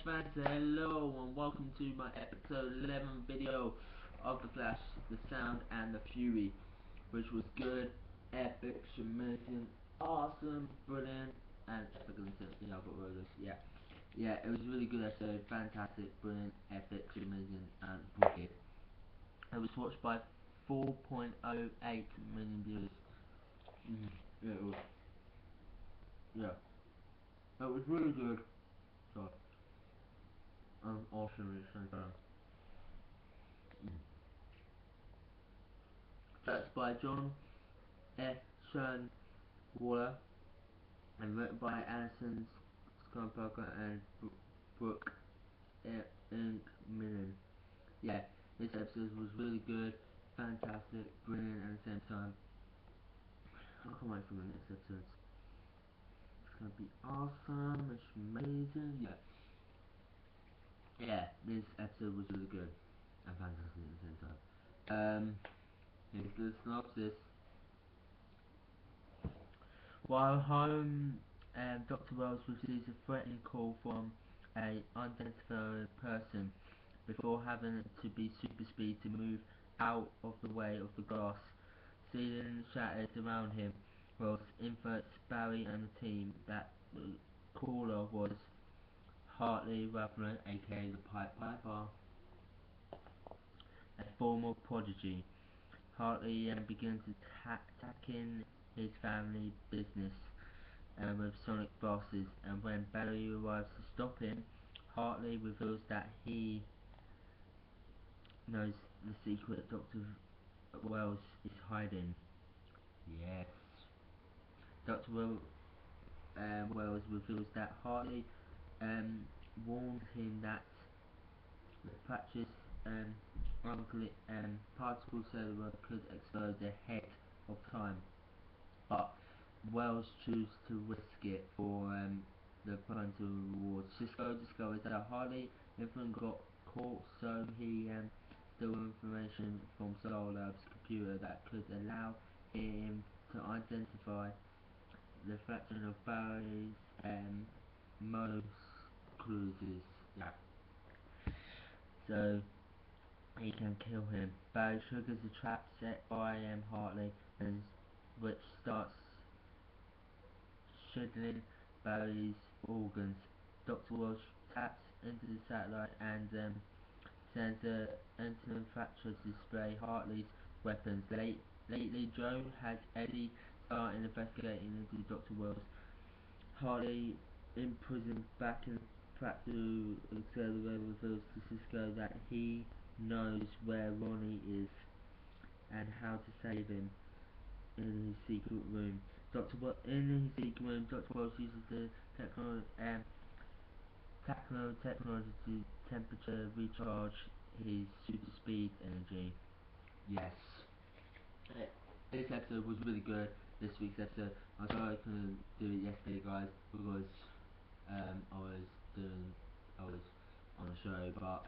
Flash fans, hello and welcome to my episode 11 video of The Flash, The Sound and the Fury, which was good, epic, amazing, awesome, brilliant, and epic in the sense, I got rollers, yeah, it was a really good episode, fantastic, brilliant, epic, amazing, and wicked. It was watched by 4.08 million viewers. Yeah, it was really good. So, awesome at the same time. That's by John F. Sean Waller and written by Alison Panabaker and Brooke Millen. Yeah, this episode was really good, fantastic, brilliant at the same time. I can't wait for the next episode. It's gonna be awesome, it's amazing, yeah, this episode was really good and fantastic at the same time. Here's the synopsis. While home, Dr. Wells receives a threatening call from an unidentified person before having to be super speed to move out of the way of the glass ceiling shattered around him. Wells invites Barry and the team that the caller was Hartley Rathaway, aka the Pied Piper, a former prodigy. Hartley begins attacking his family business with sonic bosses, and when Barry arrives to stop him, Hartley reveals that he knows the secret Dr. Wells is hiding. Yes. Dr. Wells reveals that Hartley warned him that the precious particle cellular could explode ahead of time, but Wells chooses to risk it for the parental reward. Cisco discovers that Hartley infant got caught, so he stole information from Solar Lab's computer that could allow him to identify the fraction of Barry's most clues. Yeah. So he can kill him. Barry triggers the trap set by Hartley, and which starts shiddling Barry's organs. Dr. Wells taps into the satellite and sends an antenna fracture to display Hartley's weapons. Lately, Joe has Eddie started investigating into Dr. Wells. Hartley, imprisoned back in the fractal accelerator, reveals to Cisco that he knows where Ronnie is and how to save him in his secret room. In his secret room, Dr. Wells uses the technology to temperature recharge his super speed energy. Yes. This episode was really good. This week's episode. I'm sorry I couldn't do it yesterday, guys, because I was on a show, but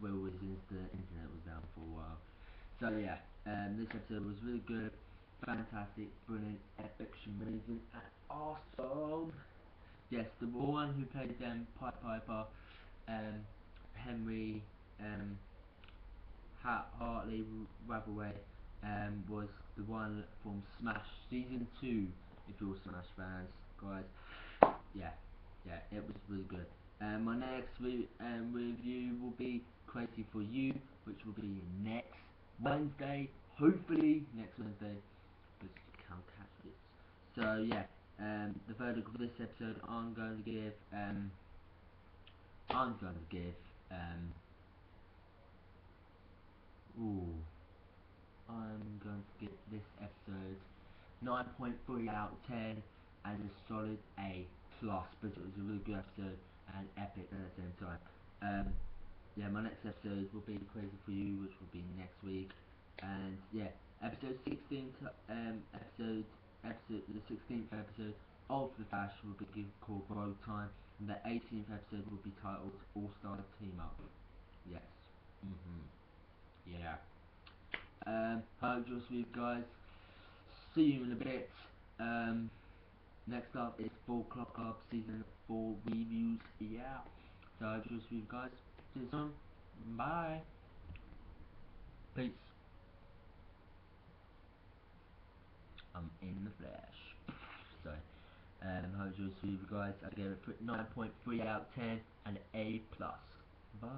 the internet was down for a while. So yeah, this episode was really good, fantastic, brilliant, epic, amazing, and awesome. Yes, the one who played Pied Piper, Henry, Hartley Rathaway, was the one from Smash Season 2, if you're Smash fans, guys. Yeah, it was really good. My next review will be Crazy For You, which will be next Wednesday, hopefully next Wednesday, because you can't catch it. So yeah, the verdict of this episode, I'm going to give, this episode 9.3 out of 10 as a solid A plus, but it was a really good episode and epic at the same time. Yeah, my next episode will be Crazy For You, which will be next week, and yeah, episode 16, the 16th episode of The Flash will be called Road Time, and the 18th episode will be titled All Star Team Up. Yes. Yeah. Hope you'll see you guys. See you in a bit. Next up is 4 O'Clock Club Season 4 reviews. Yeah. So I hope to see you guys. See you soon. Bye. Peace. I'm in the flesh. Sorry. Hope to see you guys. I gave it 9.3 out of 10 and A+. Bye.